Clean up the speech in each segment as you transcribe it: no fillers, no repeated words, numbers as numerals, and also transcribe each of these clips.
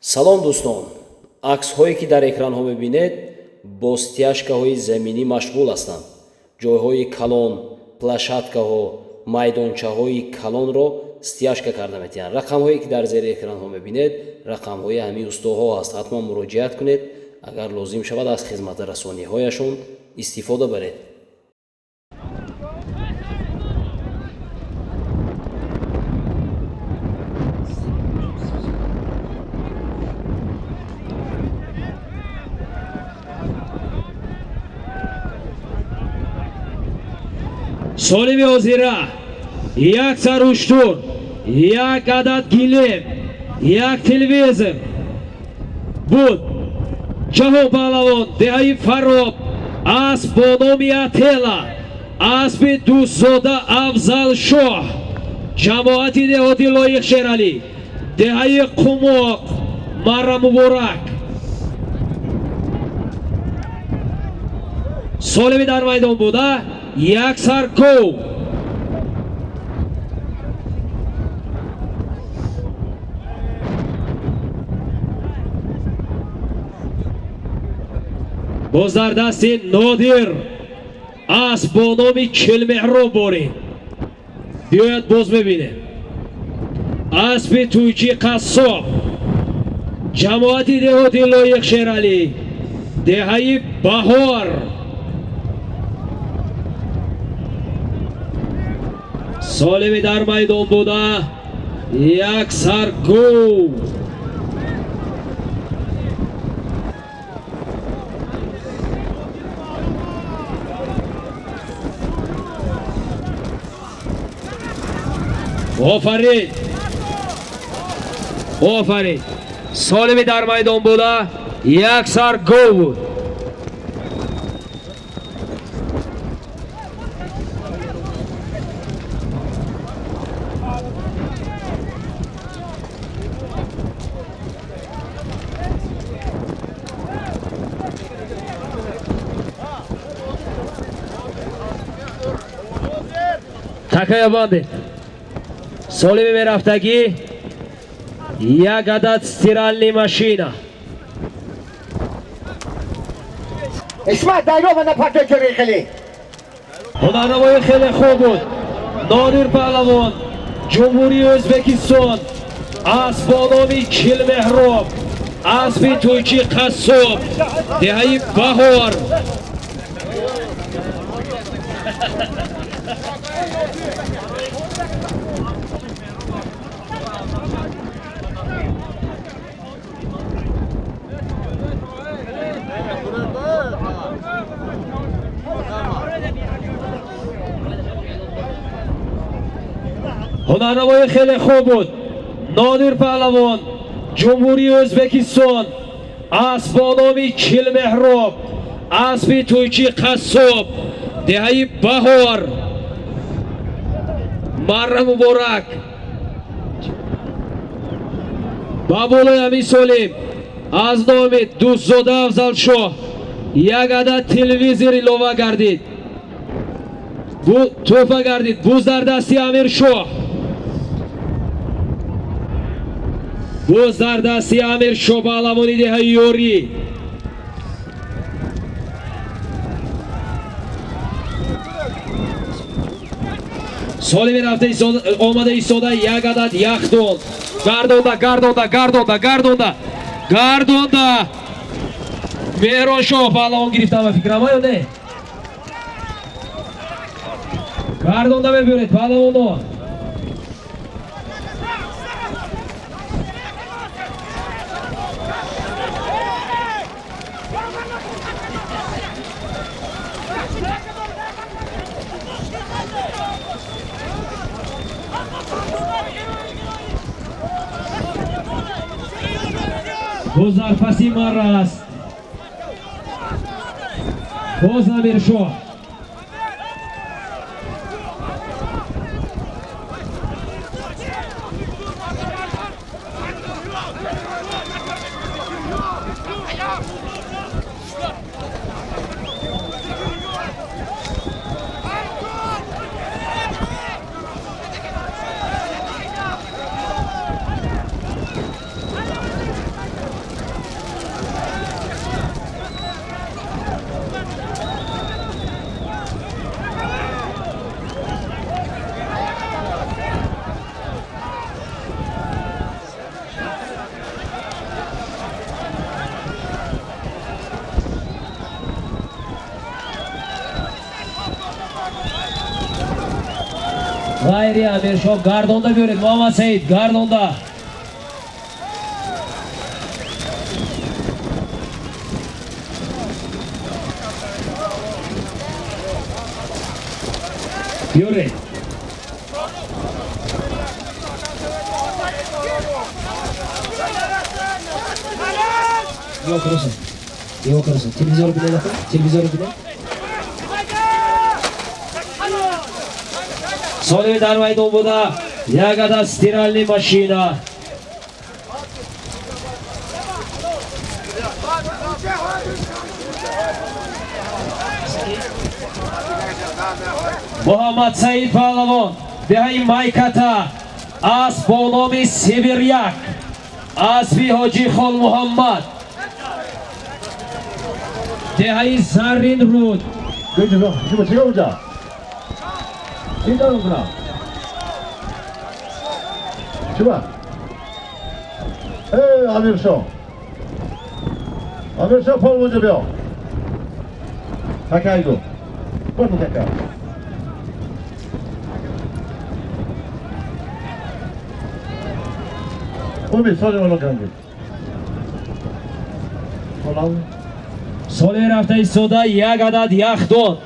салом дӯстон, аксҳое ки дар экранҳо мебинед бо стяжкаҳои заминӣ машғул ҳастанд. ҷойҳои калон, плашадкаҳо, майдончаҳои калонро стяжка карда метавонанд. рақамҳое ки дар зери экранҳо мебинед рақамҳои ҳамин устоҳо ҳаст. ҳатман муроҷиат кунед, агар лозим шавад аз хизматрасониҳояшон истифода баред. солими ҳозира як саруштур, як адад гилем, як телевизор буд. ҷаҳон паҳлавон деҳаи Фароб асп бо номи Атела, аспи дӯстзода Афзал Шоҳ, ҷамоати деҳоти Лоиқ Шералӣ, деҳаи Қумоқ Марра Муборак. солими дар майдон буда як сарков. боз дар дасти Нодир асп бо номи Чилмеҳроб борем. биёяд боз мебинем. аспи Туйчи Қассоб, ҷамоати деҳоти Лоиқ Шералӣ, деҳаи Баҳор. солими дар майдон буда як сарков. офарид, офарид. солими дар майдон буда як сарков буд. такая банды. солими мерафтагӣ як адад стиральни машина. исмат дайрова на партоҷори хеле. ҳунарнамои хеле хуб буд. Нодир паҳлавон, ҷумҳурии Ӯзбекистон, асп бо номи Чилмеҳроб, аспи Туйчи Қассоб, деҳаи Баҳор. ҳунарнамои хеле хуб буд. Нодир паҳлавон, ҷумҳурии Ӯзбекистон, асп бо номи Чилмеҳроб, аспи Туйчи Қассоб, деҳаи Баҳор. Марра Муборак. ба болои ҳамин солим аз номи дӯстзода Афзал Шоҳ як адад телевизор илова гардид, тӯҳфа гардид. буз дар дасти Амир Шоҳ, буз дар дасти Амир Шоҳ паҳлавони деҳаи Ёрӣ. солими рафта омада истода як адад яхдон. гардонда гардонда гардонда гардонда гардонда. Меҳрон Шоҳ паҳлавон гирифтам ба фикрама ё не? гардонда мебиёред паҳлавоно. боз дар паси марра аст. боз Амир Шоҳ. Gayri Amirshov gardonda ko'radi. Muhammad Said gardonda. Yuri. Yok Rusun. Yok Rusun. Televizor bile bakın. Televizor bile. Solivi dar maydonida Yagada stiralli mashina. Muhammad Said Pahlavon, Behai Maykata, az با نام سیبریک، اسبی حاجی خال محمد، دهی زرین رود. 지금 찍어보자. 진짜로구나. 좋아. 아밀쇼. 아밀쇼 폴 먼저 벼. 가까이 도. 뻗어 가까. 오미 소리만 간게. 폴라우. Solivi rafta istoda یک عدد یخدون.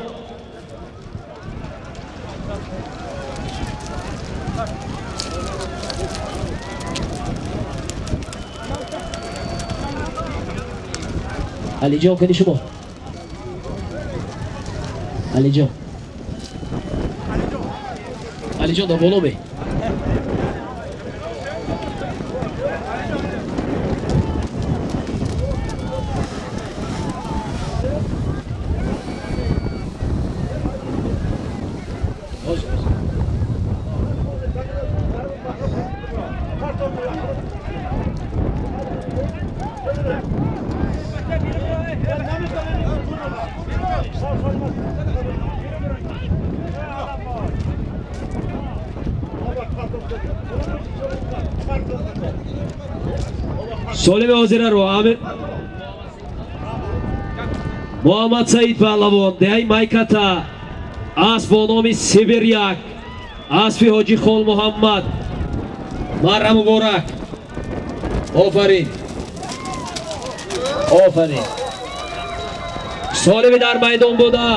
علی جان کنی شما. علی جان. علی جان دا بالا بی. Solivi hozira رو Amir Muhammad Said Pahlavon Dehai Maykata از با نام سیبریک اسبی حاجی خال محمد مره مبارک آفرین آفرین سالمی در میدان بوده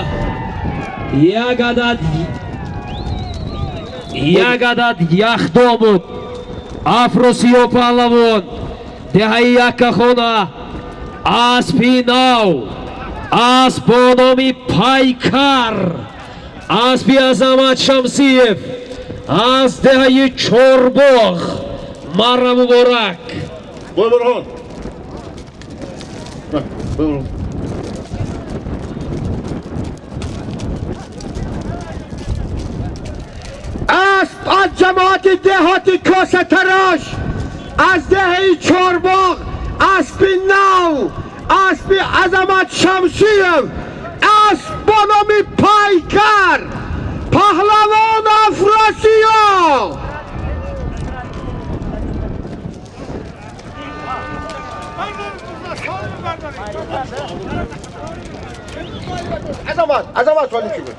یک عدد یخدو بود افروسیو پهلوان دهی یک خونه اسبی نو اسب با نام پایکر اسبی عظمت شمسیف از دهی چورباغ مره مبارک برهان. برهان. اسب از جماعت دهاتی کاسه تراش از دهه چارباغ اسب نو اسب عظمت شمشیر اسب با نام پایکر پهلوان افراسیاب عظمت سوالی چی بود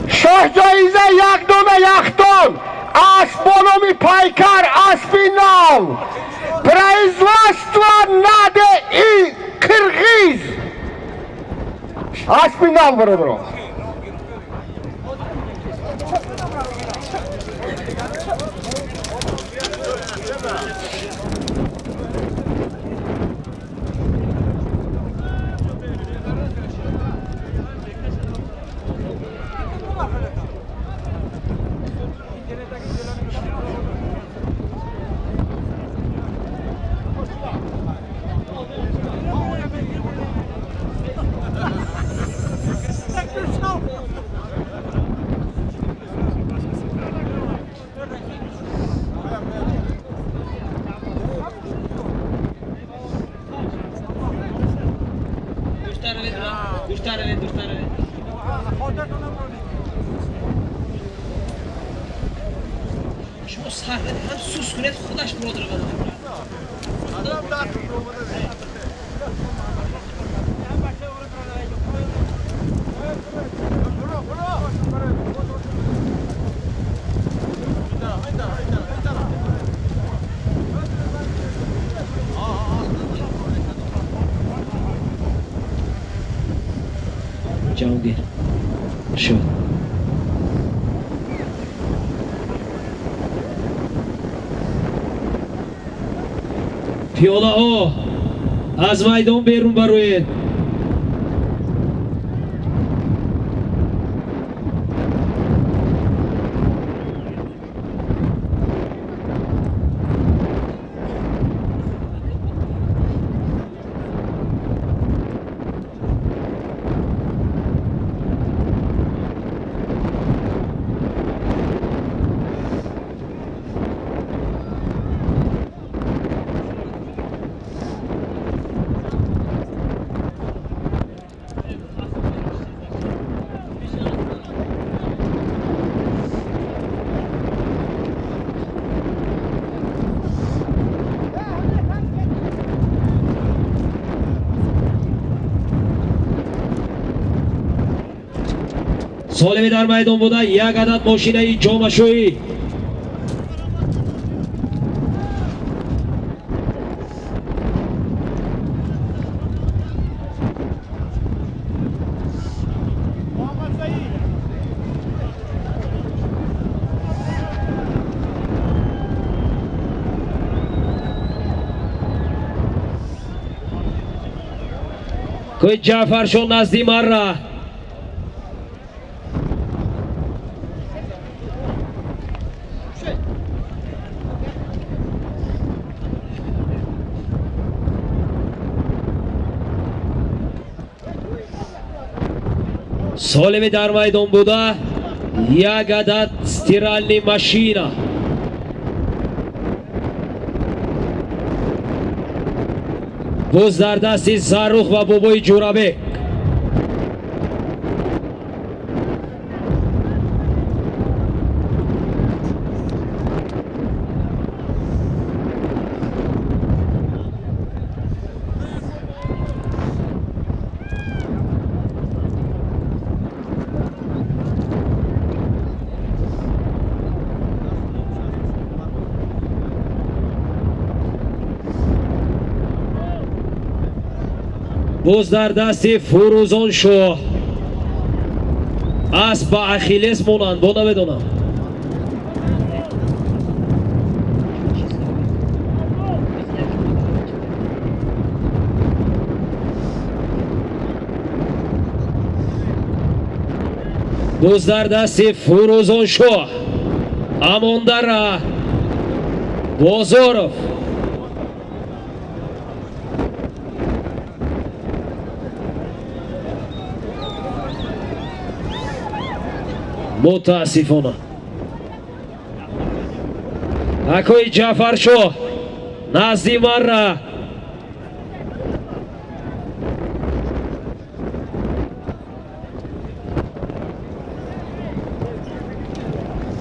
شاه جایزه یک دونه یختون اسب با نام پایکر اسبی نو производство نده ای کرغیز اسبی نو برادران شما صحبت هم سوس کنید خودش برادر بده جهانگیر شد پیوله‌ها از میدان بیرون بروید. سالمی در میدان بوده. یک عدد ماشینه جامشویی کوی جعفر شو نزدی مره سالمی در میدان بوده. یک عدد استیرالنی ماشینا بوز در دستی زاروخ و بابای جورابک. بوز در دستی فروزان شو اسب با اخیلس مونند با نمیدونم. بوز در دستی فروزان شو اماندر بازارف متاسفانه. اکوی جعفر شو نزدی مره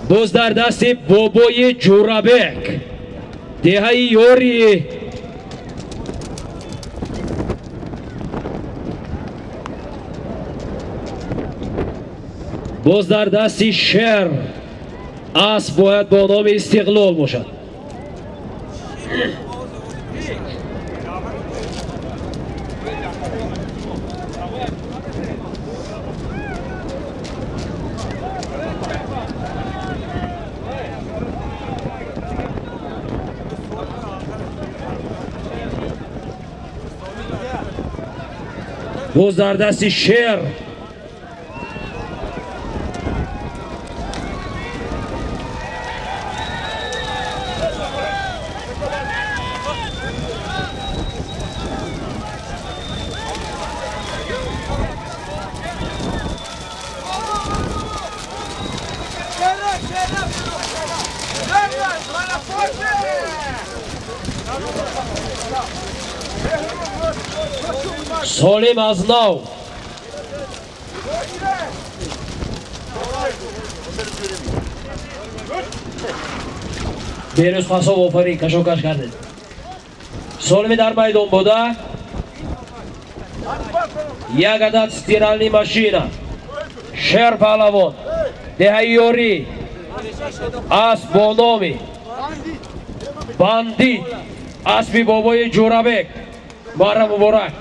بوز در دستی بابای جورابک دهی یوری باز در دستی شهر اسب باید با نام استقلال باشد. باز در دستی شهر سالم از نو بیروز خاصا وفری کشوکش کرده. سالمی در میدان بوده. یک عدد استیرالنی ماشینا Шер палавон деҳайёрӣ асп бо номи бандит аспи бобои ҷурабек марра муборак.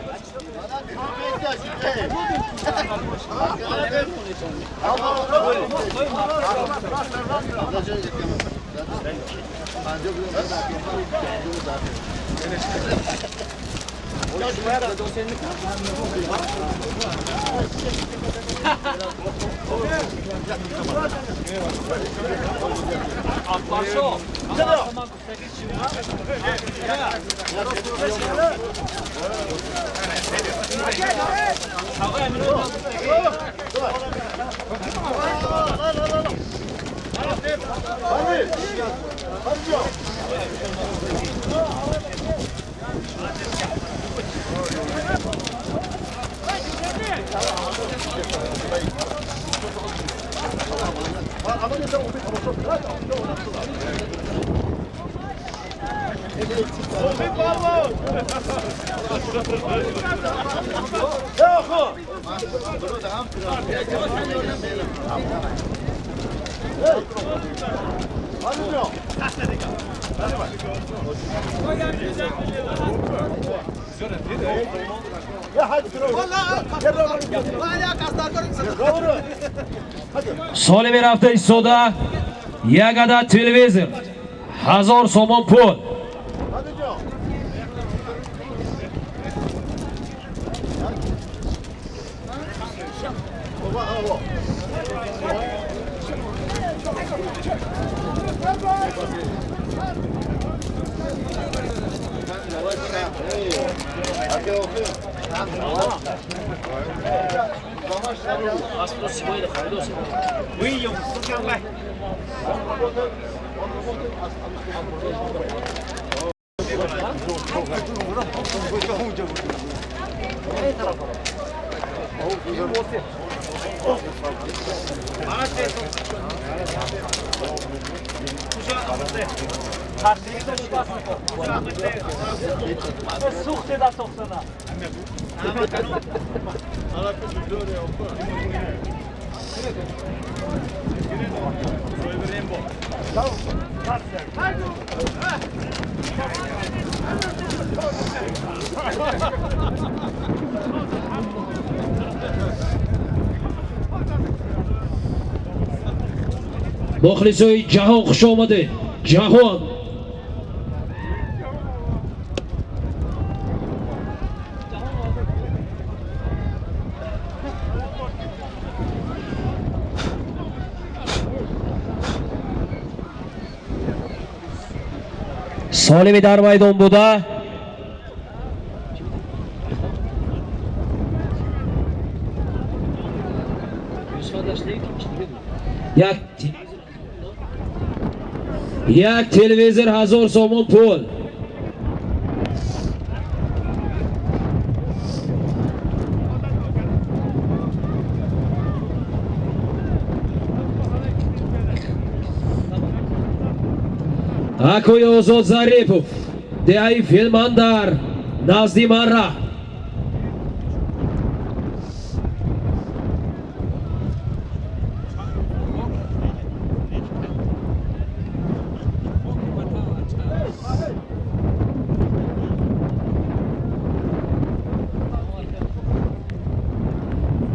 соли мерафта истода як адад телевизор 1000 сомон пул. мухлисои ҷаҳон хуш омадед. ҷаҳон солими дар майдон буда як телевизор 1000 сомон пул. акои озод зарипов деҳаи филмандар назди марра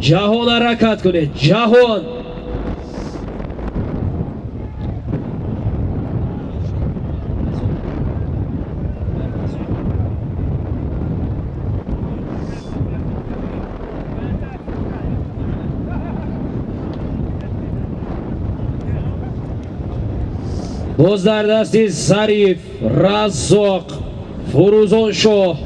ҷаҳон ҳаракат кунед. ҷаҳон боз дар дасти зариф раззоқ фурӯзоншоҳ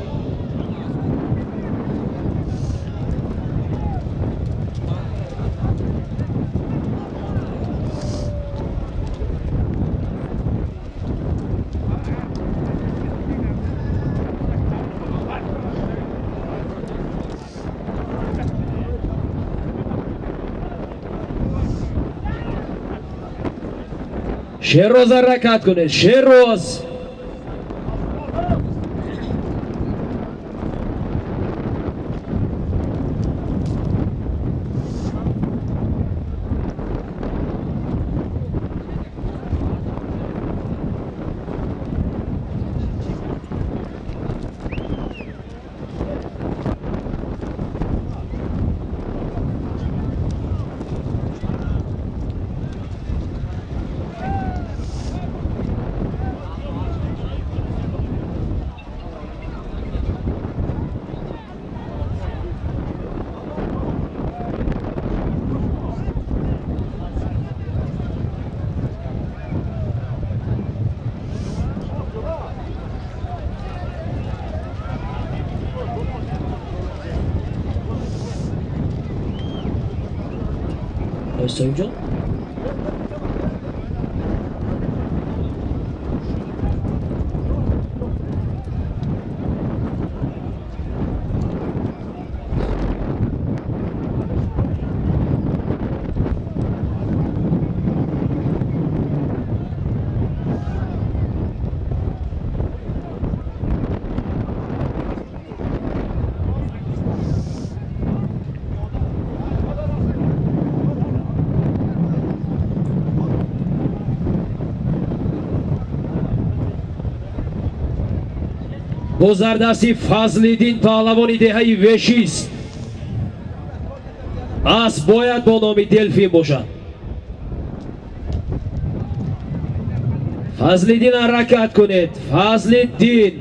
шерроз ҳаракат кунед. шерроз Soyimjon. Bozardasi Fazliddin pahlavoni dehai veshist. As boyad bo nomi Delfin boshan. Fazliddin harakat kuned. Fazliddin.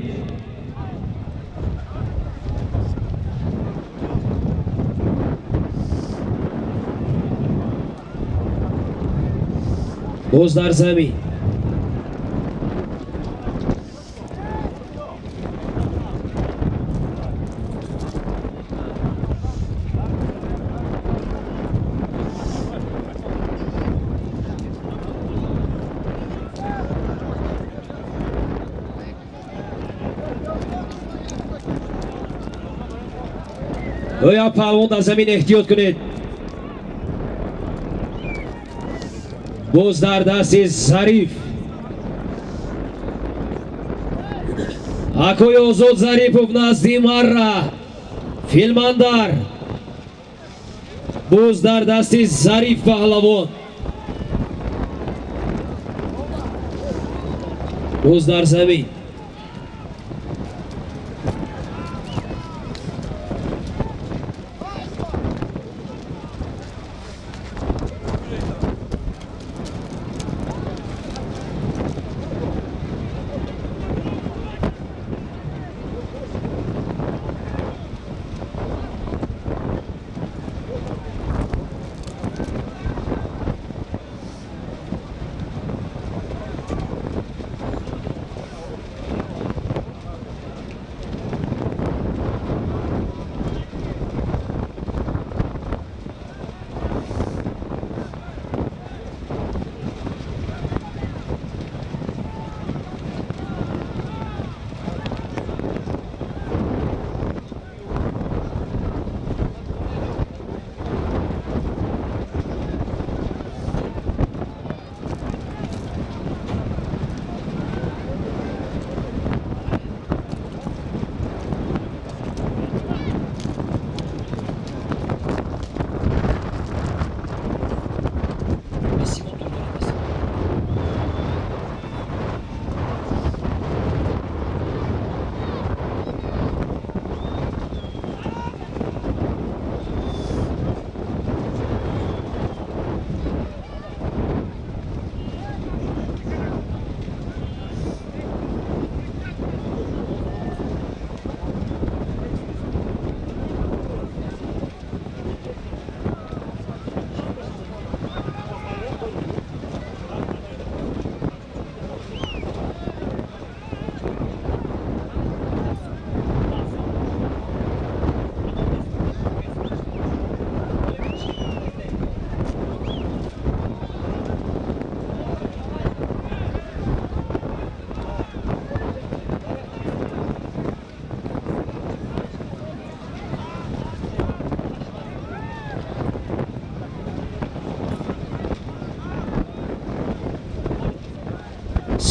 Boz dar zamin. Goya palvon dar zamin ehtiyot kuned. Boz dar dasti Zarif. Akoy Ozod Zaripov nazdi marra. Filmandar. Boz dar dasti Zarif pahlavon. Boz dar zamin.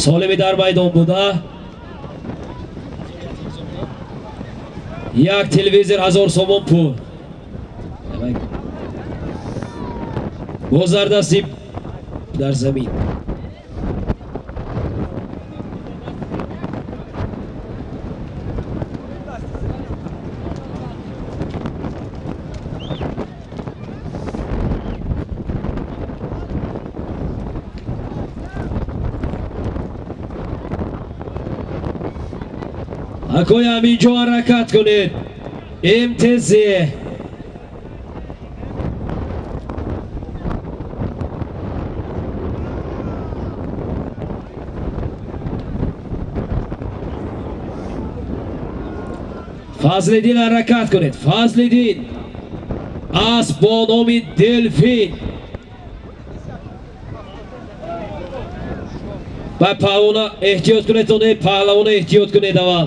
Solimi dar maydon bуда. Yak televizor 1000 somon pul. Demak. Bozorda sip dar zamin. Akoy aminjo harakat kuned. MTZ. Fazliddin harakat kuned. Fazliddin. As bo nomi Delfin. و پهلوانا احتیاط کنید تونه پهلوانا احتیاط کنید اول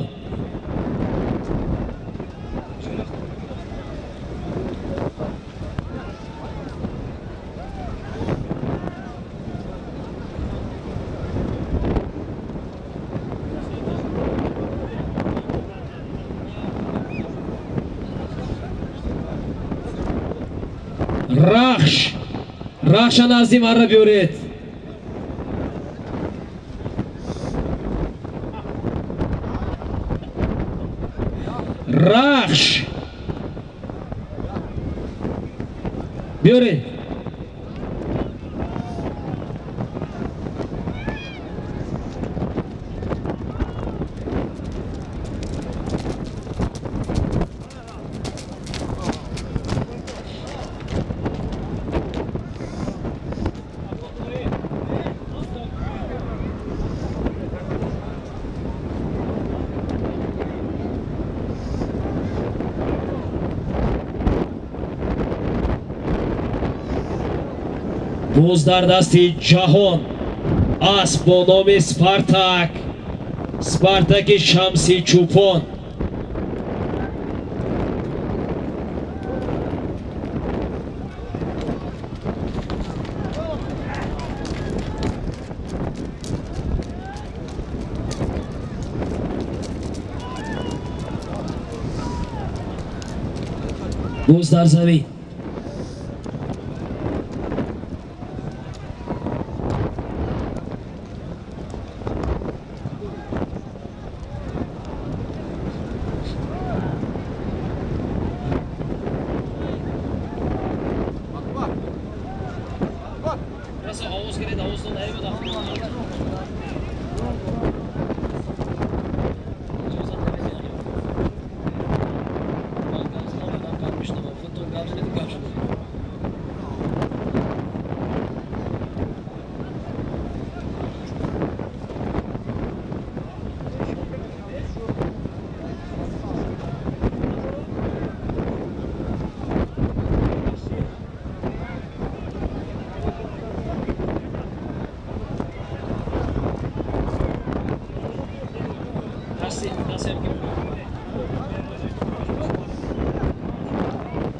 رخش نزدی مره بیارید رخش بیارید باز در دستی جهان اسب با نام سپارتاک شمسی چوپان باز در زمین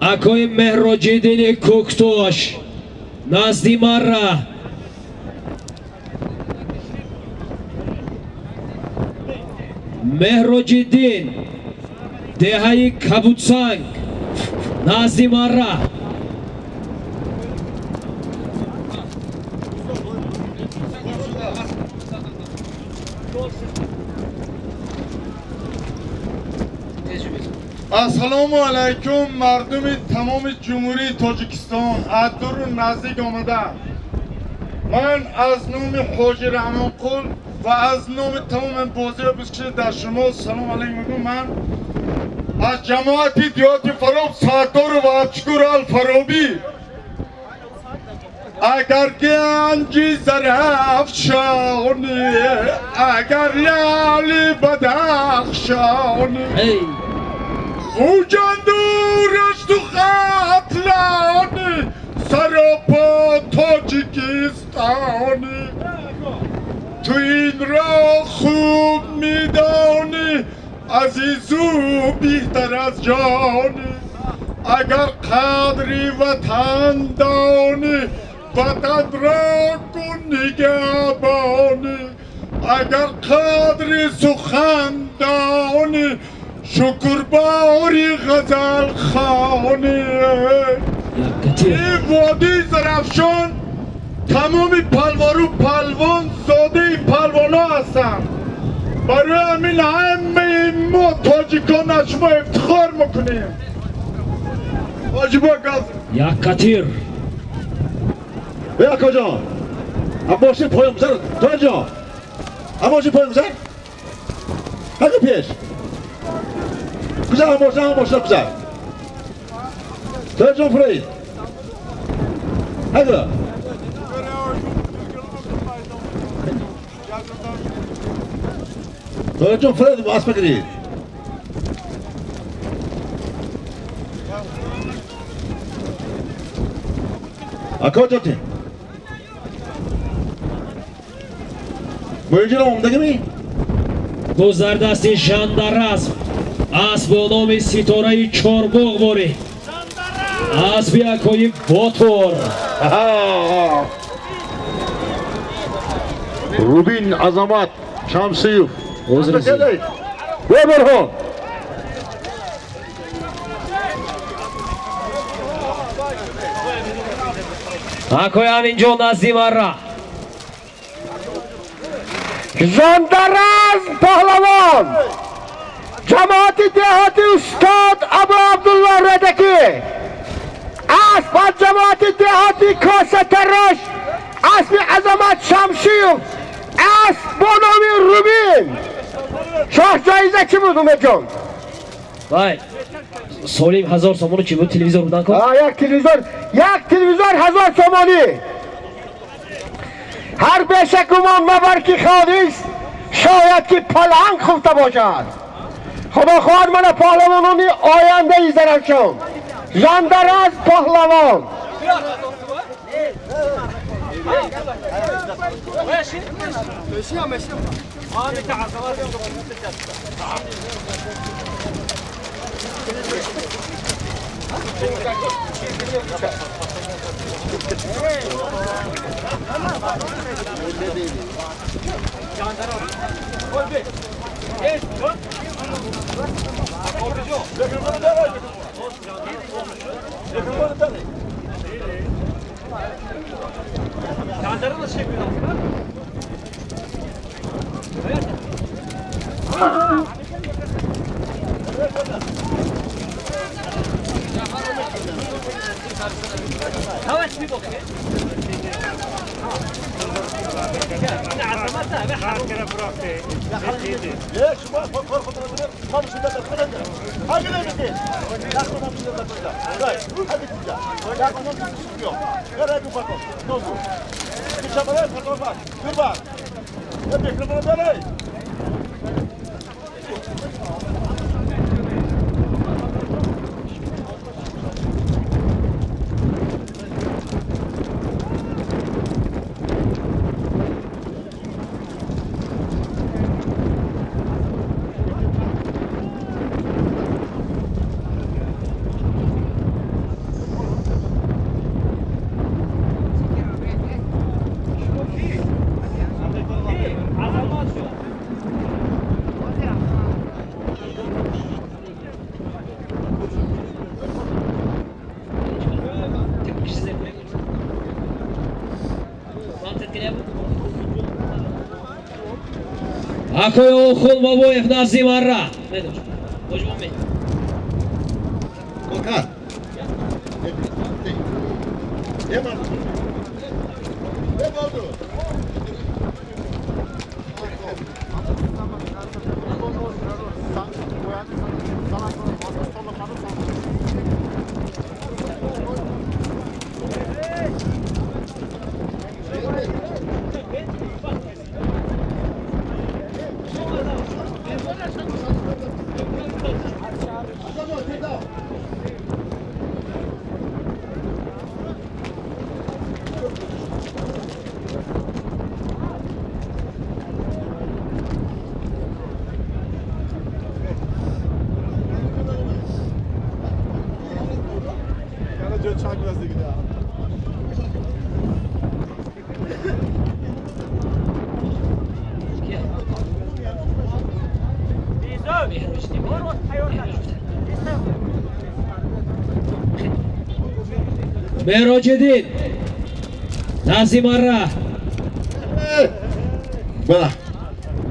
اکای مهراجدین کوکتوش نزدی مره مهراجدین دهی کبوتسنگ نزدی مره السلام علیکم مردم تمام جمهوری تاجیکستان از دور و نزدیک آمده من از نام حاجی رحمان قل و از نام تمام بازی بسکش در شما سلام علیکم میگم من از جماعت دیات فراب ساتار و ابشکور الفرابی اگر گنجی زرافشانی اگر یالی بدخشانی او جندورش تو قتلانی سراپا تاجیکستانی تو این را خوب میدانی عزیزو بیشتر از جانی اگر قدری وطن دانی وطن را کن نگهبانی اگر قدری سخن دانی شکر باری غزل خانی این وادی زرفشان تمامی پلوارو پلوان زاده پلوانا هستن برای همین همه ما تاجیکان از شما افتخار میکنیم واجبا گفت یک کتیر بیا کجا عباسی پایم بزن تا جا عباسی پایم بزن هکو پیش کجا عباسی بزن تا جا فرید هکو تا جا فرید باز بگیرید کجا تی؟ پایجان اومده می؟ باز در دست ژانداراسپ اسب با نام ستاره چارباغ باری اسب یکایی باتور روبین عظمت شمسیوف عذر ببرهان اکوی همینجا نزدیم را ژانداراز پهلوان جماعت دهاتی استاد ابو عبدالله ردکی اسب جماعت دهاتی کاسه تراش اسب عظمت شمشیوف اسب با نام روبین شاه جایزه چی بود اومد جان؟ وای سالیم 1000 سامانو چی بود تلویزور بودن کن؟ یک تلویزور 1000 سومانی هر بیشک گمان مبر کی خواهیست شاید که پلنگ خفته باشد خدا خواهد من پهلوانانی آینده ای درخشان ژانداراز پهلوان اکوی اوخون بابایف نزدیم را Volkan. Ne var? Ne oldu? مهراجدین نزدیم را بله.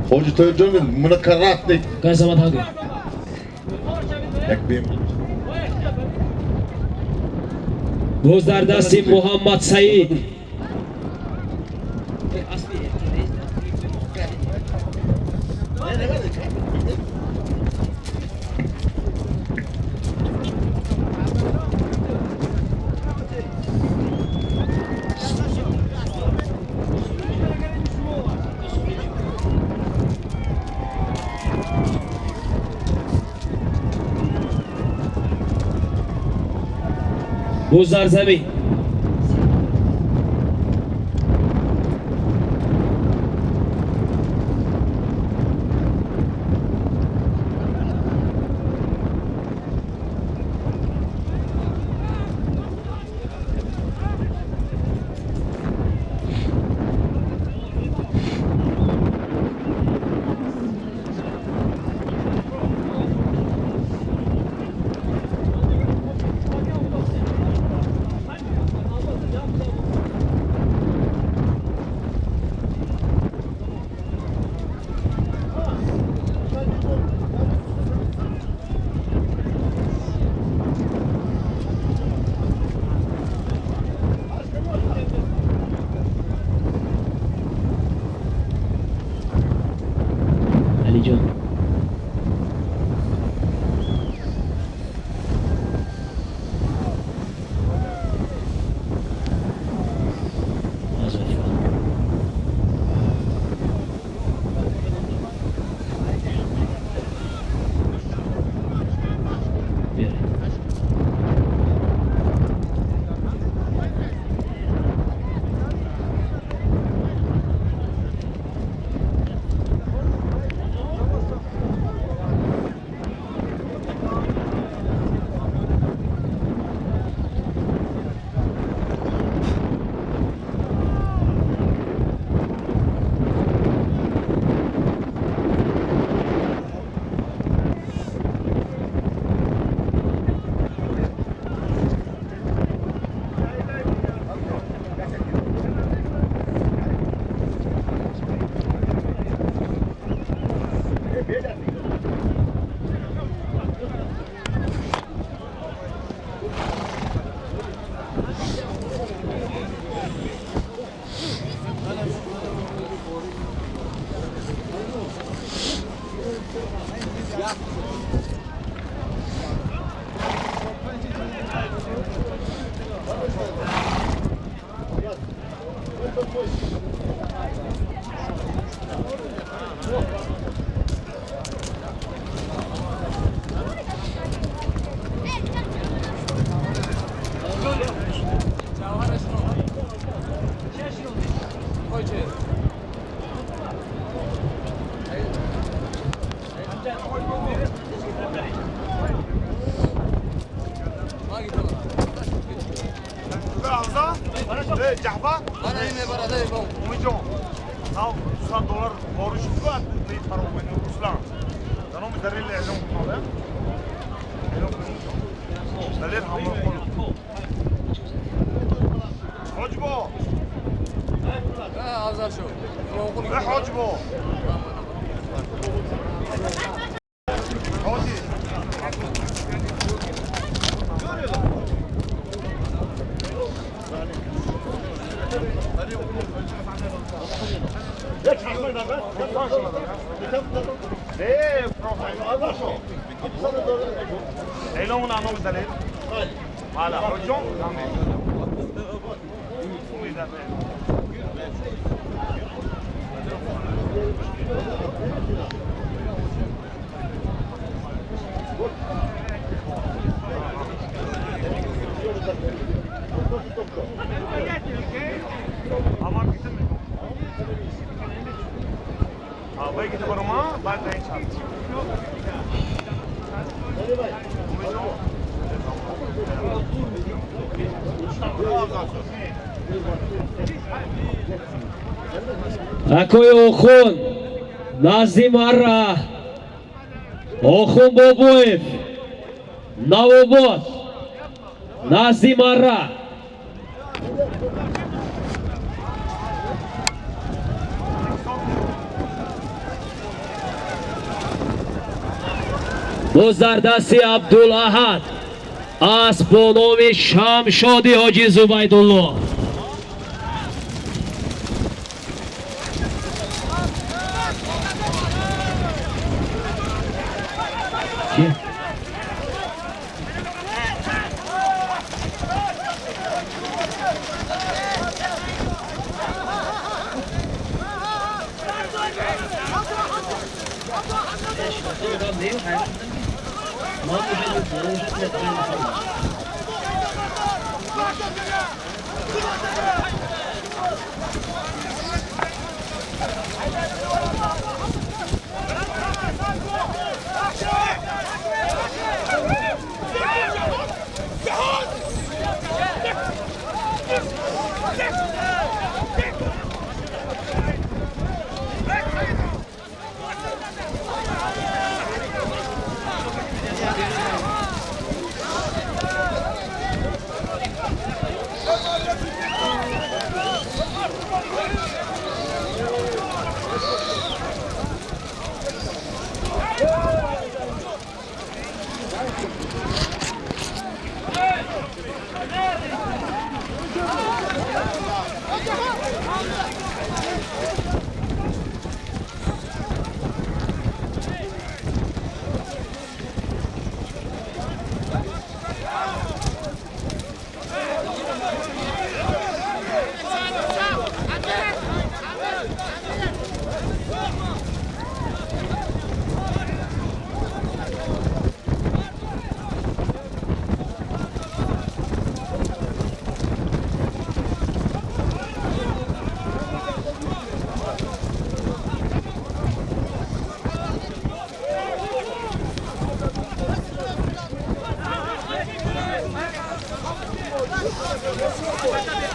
خوجی توی جنگ منکرات دی. قسمت هنگی یک بیم. باز در دست محمد سعید باز در زمین جعفر انا هنا برادة يبون ومجون هاو $100 بورش فات نيتارو من اسلام تنو مدري اللي عندهم هذا دليل هم يقولوا حجبو لا افضل شو لا حجبو ايلون نانو دليل على حجون aman gittin mi? Abi gidip arama, ben de inşallah. Акой Охун, Назим Ара, Охун Бобоев, Новобод, Назим Ара. Бузардаси Абдул Ахад, اسب با نام شمشادی حاجی زبیدالله.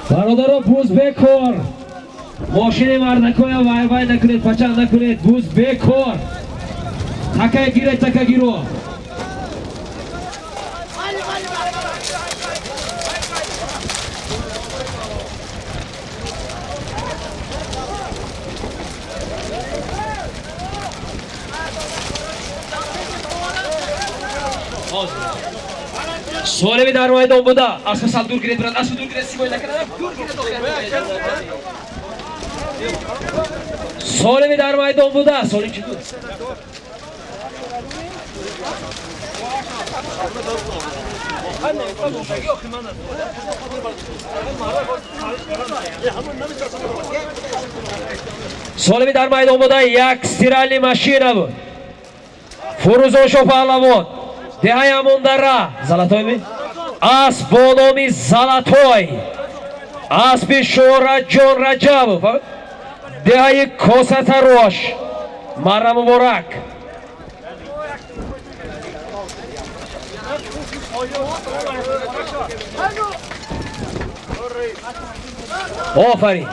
برادرها بوز بکار، ماشین مردکای وای وای نکنید، پچند نکنید، بوز بکار، تکه گیره تکه گیرو. Solimi در maydon bunda. Asıl sal dur giret biraz. Asıl dur giret Simoyla kadar. Dur giret Solimi در maydon bunda. Solim çıktı. Solimi در maydon bunda. یک стиральный машина بود. Фурузошо палавон. Деҳаямон дара. Золотой ми? Асп бо номи Золотой. Аспи Шӯраҷон Раҷабов. Деҳаи Косатарош. Марра муборак. Офарин.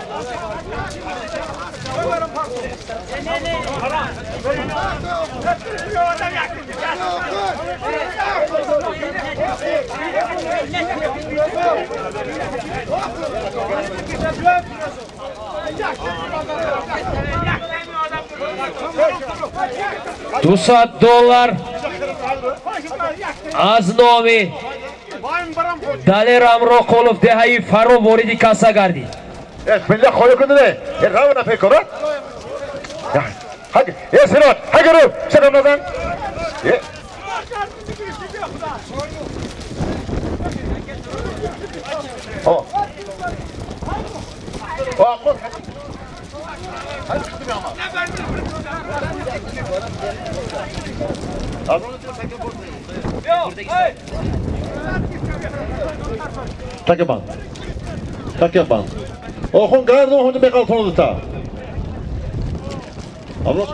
$200 аз номи Далер Амроқулов деҳаи Фаро вориди касса гардид. Bismillah koyu kudune. Ravna pekora. Hadi. Sirot. Hadi ru. Selam nazan. Oh. Oh, koy. Hadi çıktım ama. Tak yapan. Tak yapan. Oxun qardı, oxun da beqal tonudu ta. Ablos.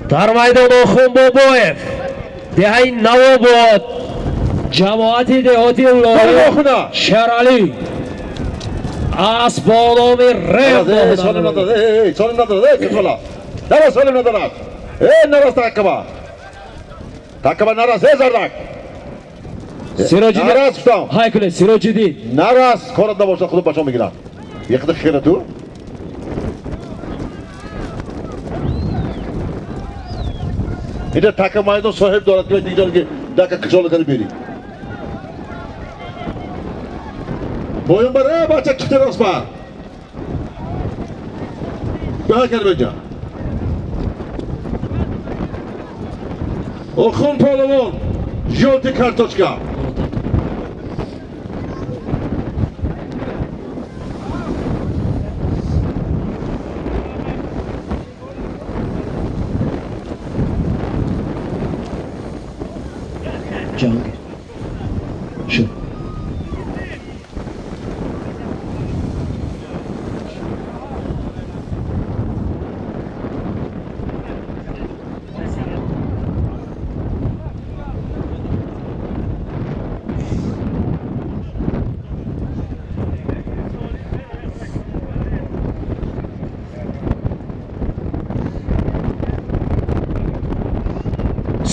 дар майдон Охун Бобоев деҳаи Навобод ҷамоати деҳоти Лои Шералӣ аз бо номи Рем Solim nadorad. Solim nadorad. Ketola. Naraz solim nadorad. Naraz takkaba. Takkaba naraz zardak. Сироҷиддин Naraz tutam. Haykule Сироҷиддин Naraz korada boshda xudub bashon migiran. Yiqdi xira tu. Ida takka maydon sohib dorad ki digarga daka kishol qilib bering. Boyun bar, bacha chiqdi rosma. Daha gelmeyece. Oxun Polovon, Jolti kartochka. Cahangir shu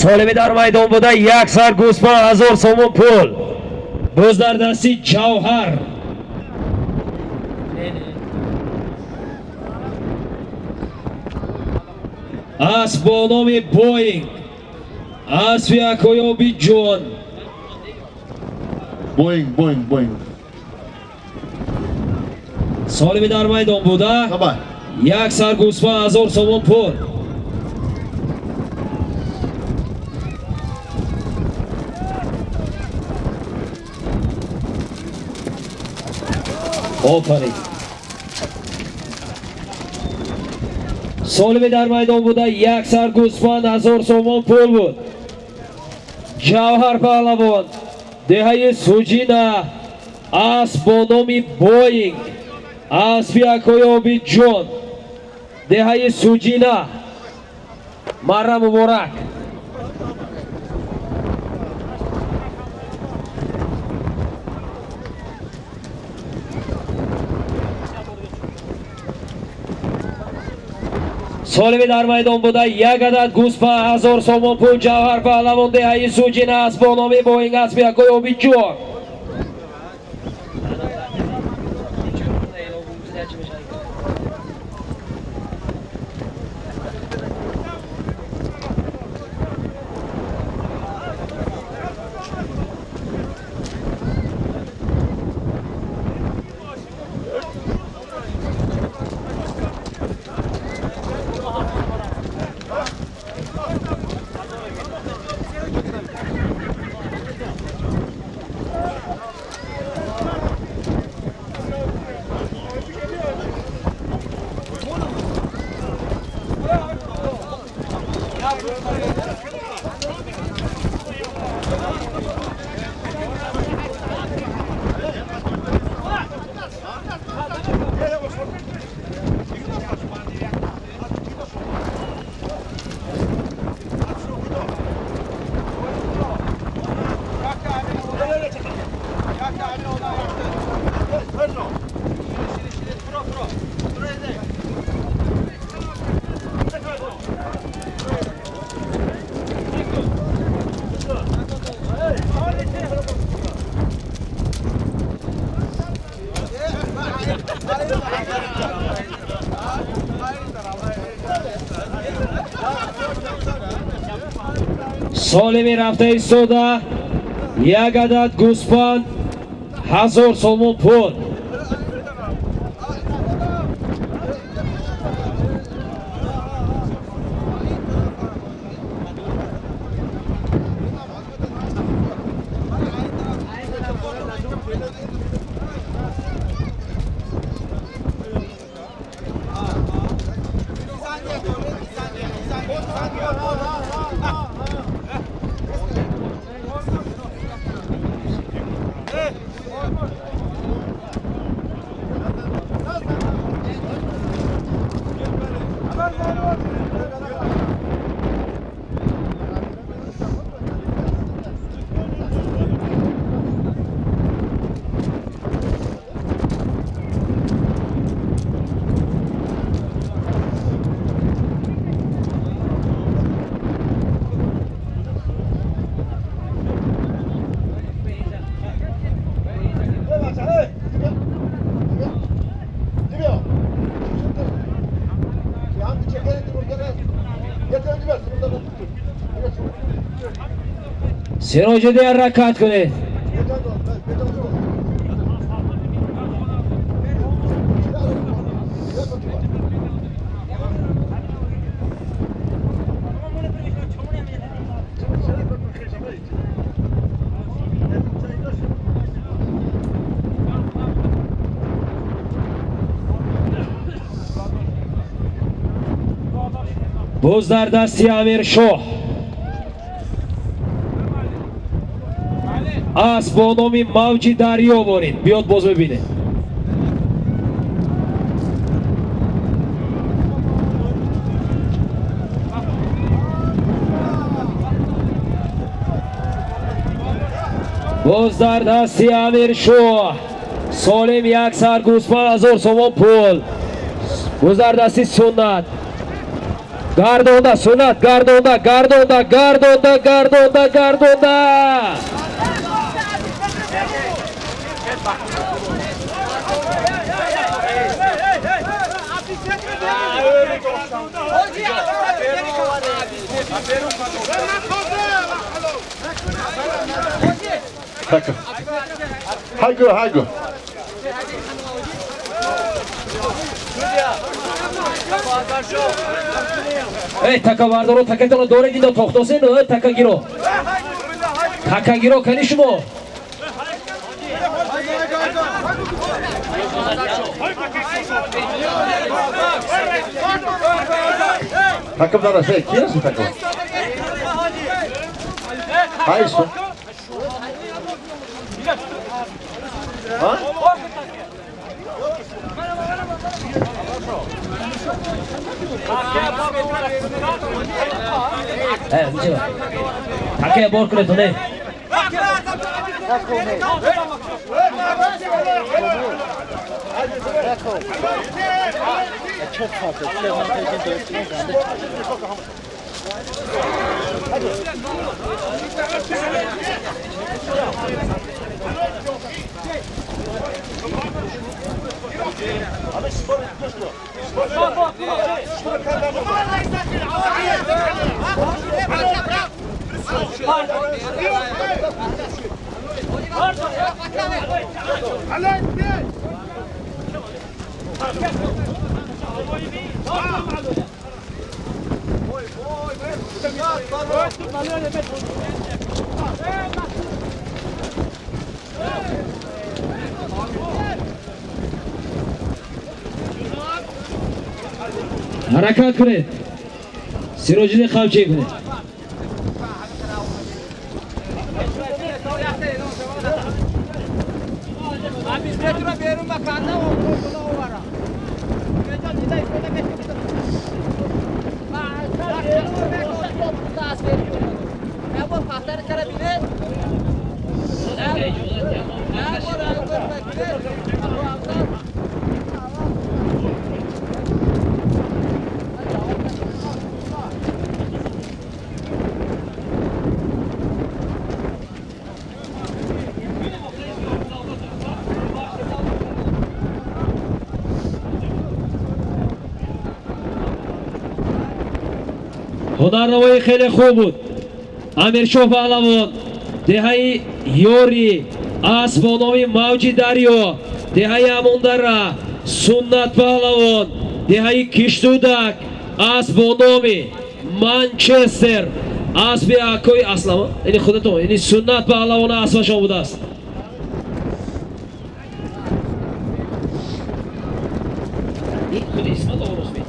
Solimi در maydon bуда як сар гӯспан 1000 сомон пул. Боз дар дасти Ҷавҳар. Асп бо номи Боинг. Асфи Акоёби ҷон. Boying. Solimi در maydon bуда Tamam. як сар гӯспан 1000 сомон пул. آفرین. Solimi در maydon bуда یک سر گوسفند 1000 سومون پول بود. Ҷавҳар паҳлавон деҳаи Суҷина асп бо номи Боинг аспи Акоёби ҷон деҳаи Суҷина марра муборак. So'limi dar maydon buda yagadat guspa 1000 somon pul Javhar Pahlavon dehai sujina asbonomi boying asbiya koyobichu. So'limi rafta istoda yagadat guspan 1000 somon pul. Sen hocada harakat kuned. Boz در دستی امیر شاه اسبانومی موجی دریا برید بیاد باز ببینه باز در دستی امیر شاه سالم 100 گوسفند 1000 سوم پول باز در دستی سنت Gardonda Sunat, Gardonda, Gardonda, Gardonda, Gardonda, Gardonda. Haygo. Ey taka vardaro takatona dore gido toxtosen ey taka giro kani shumo Takım da şey kimsin takım? Hayır. Ha? buçuk. Takaya bor kule tone. Harakat qiling. Sirojiddin qamchi qiling. هنرنمایی خیلی خوب بود. امیرشاه پهلوان، دهه یوری، اسبانوی موجی دریا، دهه اموندره، سنت پهلوان، دهه کشتودک، اسبانوی منچستر، اسب اکوی اسلام. اینی خودتون، اینی سنت پهلوان اسبشان بوده است. این خود اسم درست بید.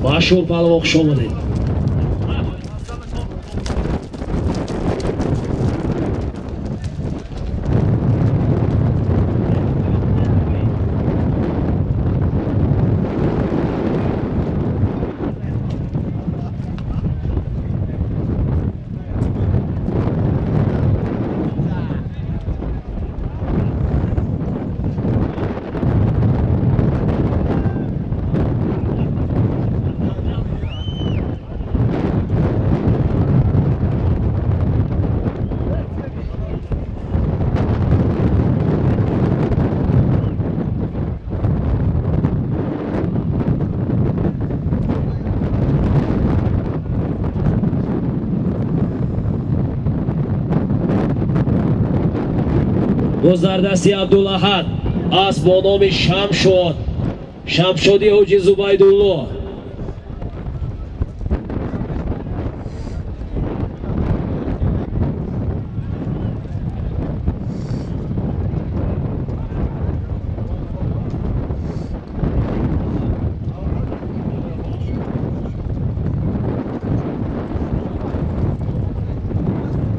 مشهور پهلوان خوش آمدید. گذردستی عبدالاحد اسب با نام شمشاد، شمشادی حاجی زبیدالله.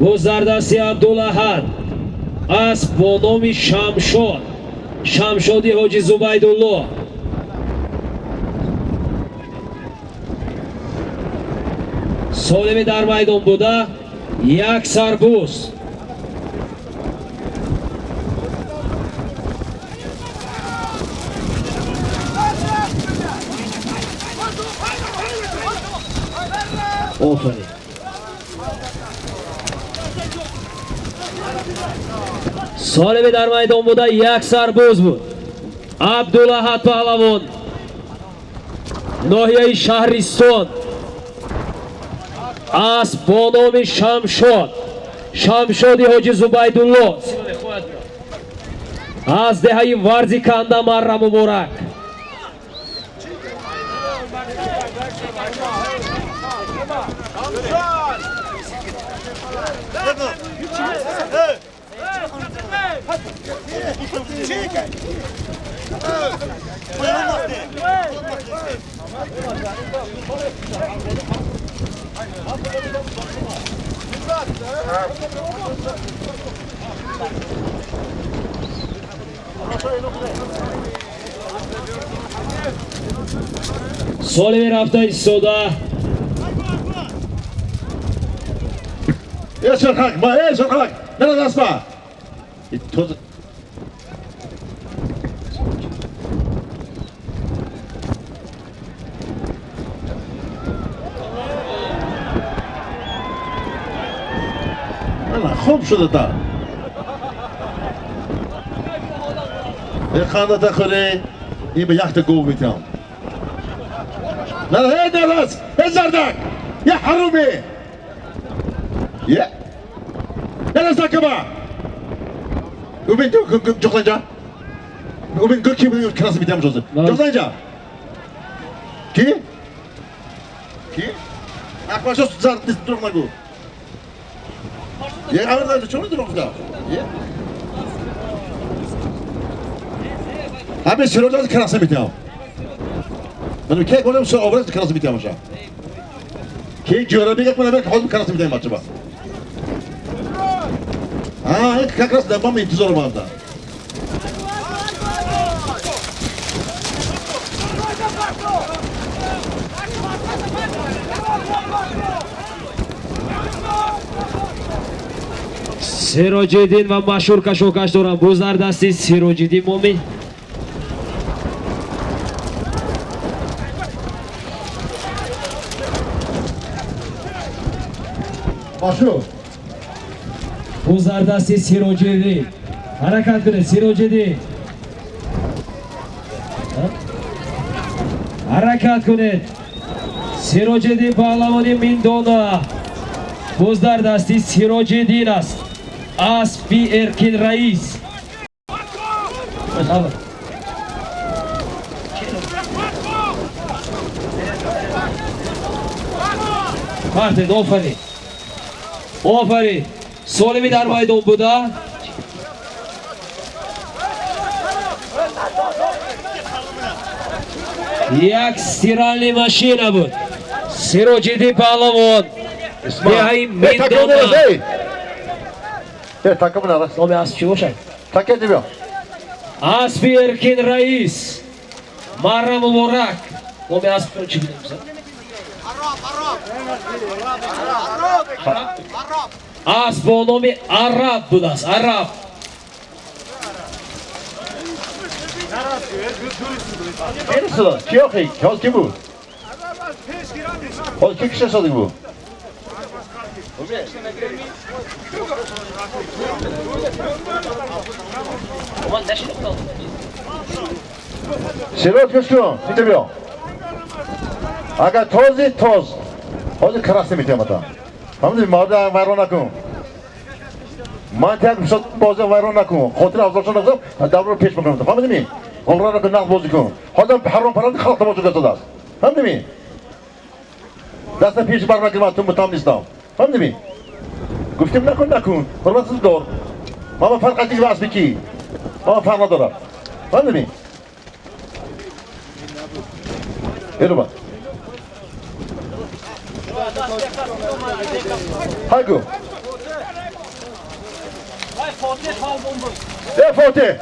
گذردستی عبدالاحد اسب با نام شمشاد، شمشادی حاجی زبیدالله. Солими дар майдон буда, як сарбуз. Офарин. Солими дар майдон буда, як сарбуз буд. Абдулаҳад паҳлавон, ноҳияи Шаҳристон, аз бо номи Шамшоди ҳоҷи Зубайдулло, аз деҳаи Варзи Канда марра муборак. Солими рафта истода. Şarkak, şarkak. Nerede asma? Toz. Allah, خوب شده تا. خانه تخوری، این به یخت گو میتونم. نه نلاس، زردک، یه حرومی. یه. نلاس نکبا. Ubin Joklanca. Ubin kim kırası bitmiş olsun. Joklanca. Ki? Akbaşa zar durma bu. Ya avırda çok durma da. Ya. Abi sırada kırası bitiyor. Benim kek olayım sonra avırda kırası bitiyor aşağı. Ki görebi yapmadan belki hazır kırası bitiyor acaba. ilk как раз devam intizar vardı. Sirojiddin va mashhur kashokаш дорам. Бузар дасти Sirojiddin Mo'min. Mashhur. Buzar dasti Sirojiddin. Harakat qildi Sirojiddin. Harakat qildi. Sirojiddin pahlavoni mindona. Buzar dasti Sirojiddin ast. Aspi Erkin Rais. Martin, ofarin. Solimi dar maydon bуда. Як стиральная машина буд. Sirojiddin pahlavon. Dehayi mindona. Takımın arası. Nomi asp chi boshadi? Tak edemiyor. Aspi Erkin Rais. Marra muborak. Nomi asp chi bilamiz? Asp bo nomi Arab budas. Arab. Neresi lan? Yok hey. Hal kim bu? Hal kim kişi sadık bu? Serot köşkü bitemiyor. Aga toz. Hadi karası bitemiyor ta. Hamdi mağda vayron nakun. Mantık bir bazı vayron nakun. Khotir afzalşan nakun. Davro peş bakalım. Hamdi mi? Onlara nakun nak bozu kun. Hadan haram param khalqta bozu gasadas. Hamdi mi? Dasta peş barmak girmadım bu tam listam. Hamdi mi? Guftim nakun. Hurmatsız doğru. Mama fark ettiği vas biki. Mama fark doğru. Hamdi mi? Yürü bak. Hayko. Fatih.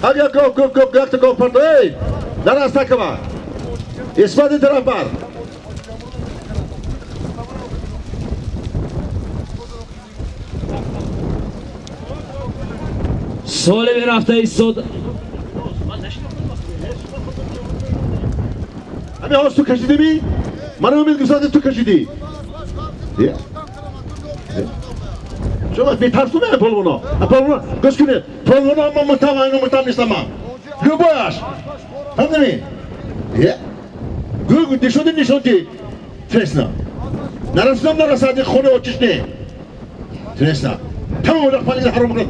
Hadi go, go, pardon. Hey, nereye sakama? اسمت طرف بر سالم رفته ایستاد. همه هاست تو کشیدی بی؟ من رو میگذارد تو کشیدی شما بی‌ترسو میه پلونا پلونا گوش کنید پلونا اما متوان نیستم من گو باش همدمی گو نشون دی ترسنا نرسیدی خونه و چشنه ترسنا تمام وقت پالیز حرام کن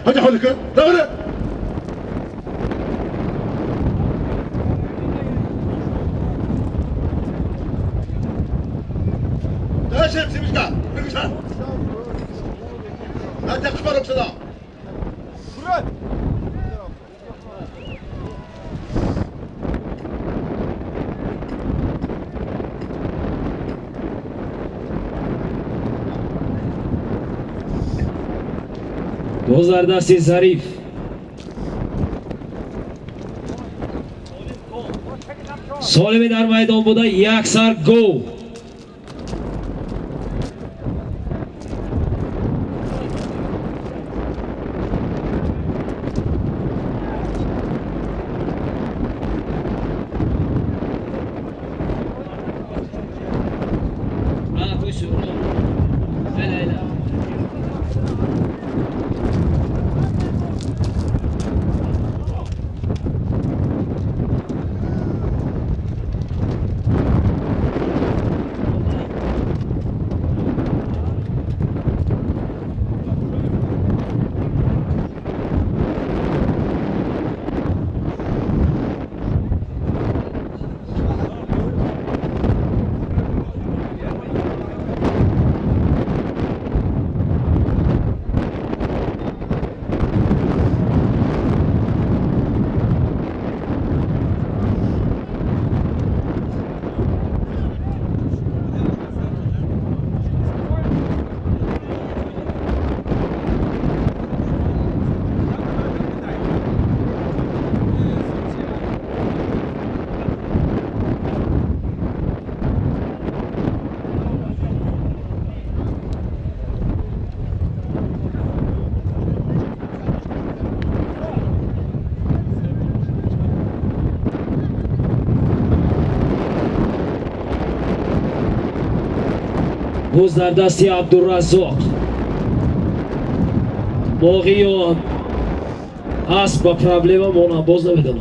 hadi Halika, davranın. Daha şey Simişka, Simişka. Hadi kıpar oksada. Burak. گذردستی ظریف. سالمی در میدان بوده، یک سر گو. بوز در دستی عبدالرزاق. باقی اسب با پرابلم مونه باز نمیدونم.